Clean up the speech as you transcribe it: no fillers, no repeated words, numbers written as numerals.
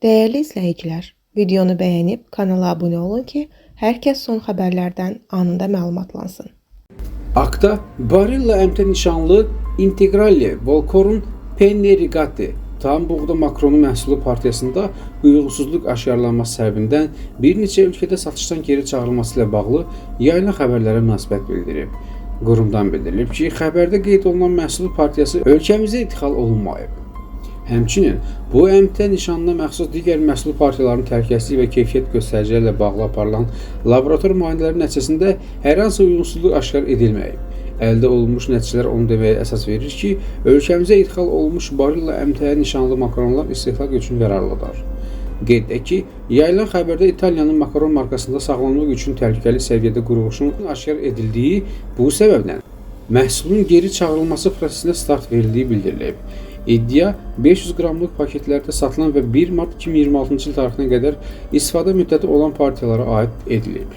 Değerli izləyicilər, videonu bəyənib kanala abunə olun ki, hər kəs son xəbərlərdən anında məlumatlansın. Akta Barilla MT nişanlı Integrale Volkor'un Penne Rigati tam buğda makronu məhsulu partiyasında uyğunsuzluq aşkarlanması səbəbindən bir neçə ölkədə satışdan geri çağırılması ilə bağlı yayılan xəbərlərə münasibət bildirib. Qurumdan bildirilib ki, xəbərdə qeyd olunan məhsul partiyası ölkəmizə idxal olunmayıb. Həmçinin bu MT nişanına məxsus digər məhsul partiyalarının təhlükəsizlik və keyfiyyət göstəriciləri ilə bağlı aparılan laborator müayinələri nəticəsində hər hansı uyğunsuzluq aşkar edilməyib. Əldə olunmuş nəticələr onu deməyə əsas verir ki, ölkəmizə idxal olunmuş Barilla MT nişanlı makaronlar istehlak üçün yararlıdır. Qeyd edək ki, yayılan xəbərdə İtaliyanın makaron markasında sağlamlıq üçün təhlükəli səviyyədə quruluşun aşkar edildiyi, bu səbəbdən məhsulun geri çağırılması prosesinə start verildiyi bildirilib. İddia 500 qramlıq paketlərdə satılan və 1 mart 2026-cı il tarixinə qədər istifadə müddəti olan partiyalara aid edilib.